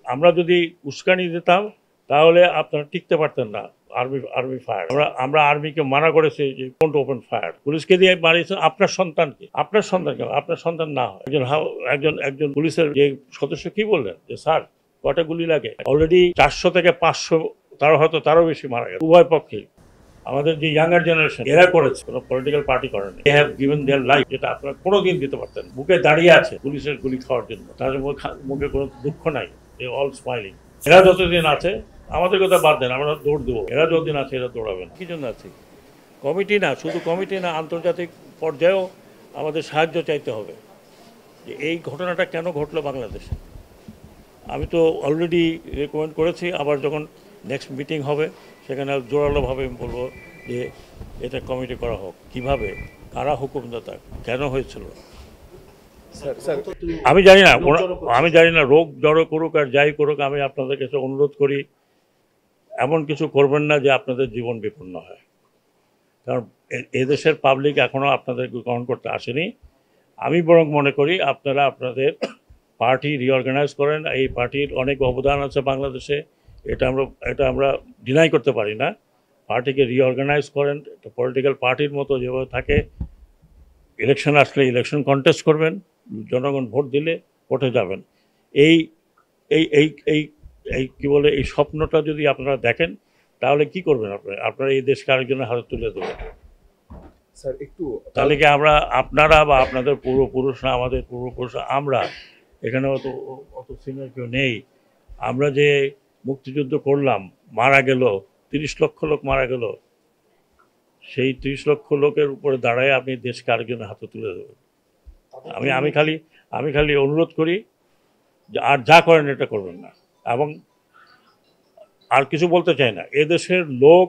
আমরা যদি উস্কানি দিতাম তাহলে আপনারা টিকতে পারতেন না। আর্মি ফায়ার, আমরা আর্মিকে মানা করেছি যে ডোন্ট ওপেন ফায়ার। পুলিশকে দিয়ে মারিয়েছেন আপনার সন্তানকে, আপনার সন্তান না হয়। একজন পুলিশের যে সদস্য কি বললেন যে স্যার কটা গুলি লাগে, অলরেডি 400 থেকে 500, তারও বেশি মারা গেছে উভয় পক্ষে। আমাদের যে ইয়াঙ্গার জেনারেশন এরা করেছে, কোনো পলিটিক্যাল পার্টি করেনি। They have given their life, যেটা আপনারা কোনোদিন দিতে পারতেন। বুকে দাঁড়িয়ে আছে পুলিশের গুলি খাওয়ার জন্য, তাদের মুখে কোনো দুঃখ নাই, দে অল স্মাইলিং। এরা যতদিন আছে, আমাদের কথা বাদ দেন, আমরা দৌড় দেবো। এরা যতদিন আছে এরা দৌড়াবে না। কি জন্য আছে কমিটি? না শুধু কমিটি না, আন্তর্জাতিক পর্যায়েও আমাদের সাহায্য চাইতে হবে যে এই ঘটনাটা কেন ঘটলো বাংলাদেশে। আমি তো অলরেডি রেকমেন্ড করেছি, আবার যখন নেক্সট মিটিং হবে সেখানে জোরালোভাবে আমি বলবো যে এটা কমিটি করা হোক। কিভাবে, কারা হুকুমদাতা, কেন হয়েছিল আমি জানি না। রোগ জড়ো করুক আর যাই করুক, আমি আপনাদের কাছে অনুরোধ করি এমন কিছু করবেন না যে আপনাদের জীবন বিপন্ন হয়। কারণ এদেশের পাবলিক এখনও আপনাদেরকে গ্রহণ করতে আসেনি। আমি বরং মনে করি আপনারা আপনাদের পার্টি রিঅর্গানাইজ করেন। এই পার্টির অনেক অবদান আছে বাংলাদেশে, এটা আমরা ডিনাই করতে পারি না। পার্টিকে রিঅর্গানাইজ করেন, পলিটিক্যাল পার্টির মতো যেভাবে থাকে। ইলেকশন আসলে ইলেকশন কন্টেস্ট করবেন, জনগণ ভোট দিলে ভোটে যাবেন। এই এই এই এই এই কী বলে, এই স্বপ্নটা যদি আপনারা দেখেন তাহলে কি করবেন আপনারা এই দেশকে আরেকজনের হাতে তুলে দেবেন। স্যার একটু তাহলে কি আপনারা বা আপনাদের পূর্বপুরুষরা, আমাদের পূর্বপুরুষরা, আমরা এখানে অত সিনিয়র কেউ নেই। আমরা যে মুক্তিযুদ্ধ করলাম, মারা গেল 30 লক্ষ লোক মারা গেল, সেই 30 লক্ষ লোকের উপরে দাঁড়ায় আপনি দেশকে আরেকজনের হাতে তুলে দেবেন। আমি খালি অনুরোধ করি যে আর যা করেন এটা করবেন না। এবং আর কিছু বলতে চাই না, এদেশের লোক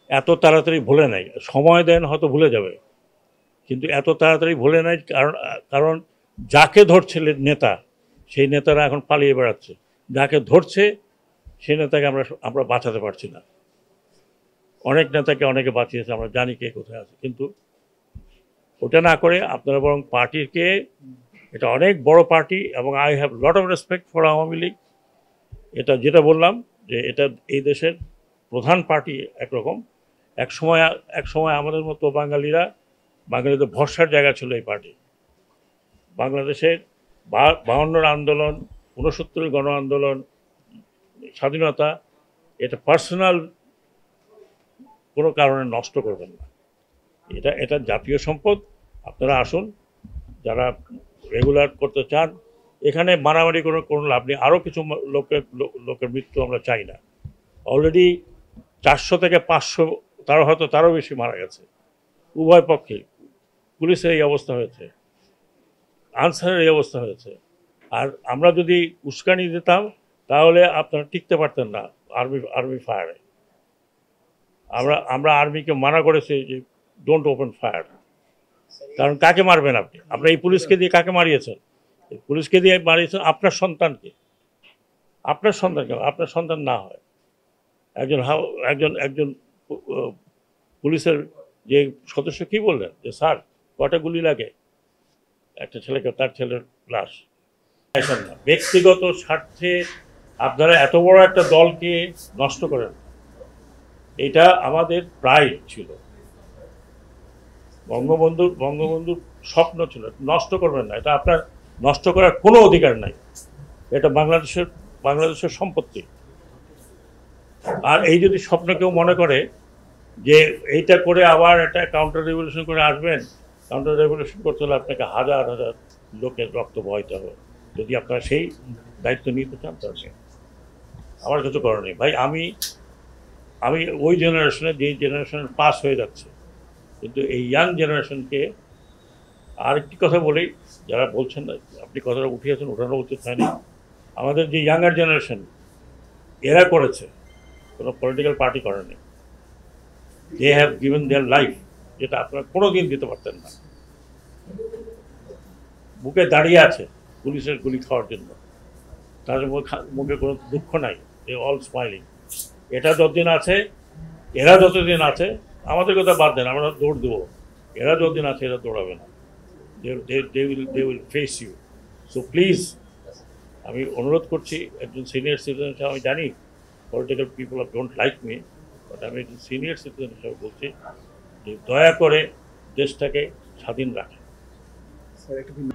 এত তাড়াতাড়ি ভুলে নাই। সময় দেন, হয়তো ভুলে যাবে, কিন্তু এত তাড়াতাড়ি ভুলে নাই। কারণ যাকে ধরছে নেতা, সেই নেতারা এখন পালিয়ে বেড়াচ্ছে। যাকে ধরছে সেই নেতাকে আমরা বাঁচাতে পারছি না। অনেক নেতাকে অনেকে বাঁচিয়েছে, আমরা জানি কে কোথায় আছে। কিন্তু ওটা না করে আপনারা বরং পার্টিকে, এটা অনেক বড় পার্টি এবং I have lot of respect for Awami League. এটা যেটা বললাম যে এটা এই দেশের প্রধান পার্টি একরকম। এক সময় আমাদের মতো বাঙালিদের ভরসার জায়গা ছিল এই পার্টি। বাংলাদেশের 52 আন্দোলন, 69 গণ আন্দোলন, স্বাধীনতা, এটা পার্সোনাল কোনো কারণে নষ্ট করবেন না। এটা জাতীয় সম্পদ। আপনারা আসুন, যারা রেগুলার করতে চান। এখানে মারামারি কোনো লাভ নেই। আরও কিছু লোকের মৃত্যু আমরা চাই না। অলরেডি 400 থেকে 500, তারও বেশি মারা গেছে উভয় পক্ষে। পুলিশের এই অবস্থা হয়েছে, আনসারের এই অবস্থা হয়েছে। আর আমরা যদি উস্কানি দিতাম তাহলে আপনারা টিকতে পারতেন না আর্মি ফায়ারে। আমরা আর্মিকে মানা করেছি যে ডোন্ট ওপেন ফায়ার। কারণ কাকে মারবেন আপনি? আপনার এই পুলিশকে দিয়ে কাকে মারিয়েছেন? পুলিশকে দিয়ে মারিয়েছেন আপনার সন্তানকে, আপনার সন্তান না হয়। একজন পুলিশের যে সদস্য কি বললেন যে স্যার কটা গুলি লাগে, একটা ছেলেকে, তার ছেলের লাশ। ব্যক্তিগত স্বার্থে আপনারা এত বড় একটা দলকে নষ্ট করেন, এটা আমাদের প্রাইড ছিল। বঙ্গবন্ধুর স্বপ্ন ছিল, নষ্ট করবেন না। এটা আপনার নষ্ট করার কোনো অধিকার নাই। এটা বাংলাদেশের সম্পত্তি। আর এই যদি স্বপ্ন কেউ মনে করে যে এইটা করে আবার একটা কাউন্টার রেভলিউশন করে আসবেন, কাউন্টার রেভলিউশন করতে হলে আপনাকে হাজার হাজার লোকের রক্ত বহাইতে হবে। যদি আপনারা সেই দায়িত্ব নিতে চান তাহলে আমার কিছু করার নেই। ভাই, আমি ওই জেনারেশনে, যেই জেনারেশনের পাস হয়ে যাচ্ছে, কিন্তু এই ইয়াং জেনারেশনকে আরেকটি কথা বলি, যারা বলছেন না, আপনি কথাটা উঠিয়েছেন, ওঠানো উচিত হয়নি। আমাদের যে ইয়াঙ্গার জেনারেশন এরা করেছে, কোনো পলিটিক্যাল পার্টি করেনি। They have given their life, যেটা আপনারা কোনোদিন দিতে পারতেন না। বুকে দাঁড়িয়ে আছে পুলিশের গুলি খাওয়ার জন্য, তাদের মুখে কোনো দুঃখ নাই, দে অল স্মাইলিং। এরা যতদিন আছে, আমাদের কথা বাদ দেন, আমরা দৌড় দেবো। এরা যতদিন আছে এরা দৌড়াবে না। they will face you. So please, আমি অনুরোধ করছি একজন সিনিয়র সিটিজেন হিসেবে, আমি জানি political people don't like me, but আমি একজন সিনিয়র সিটিজেন হিসেবে বলছি যে দয়া করে দেশটাকে স্বাধীন রাখেন। স্যার একটু ভিন্ন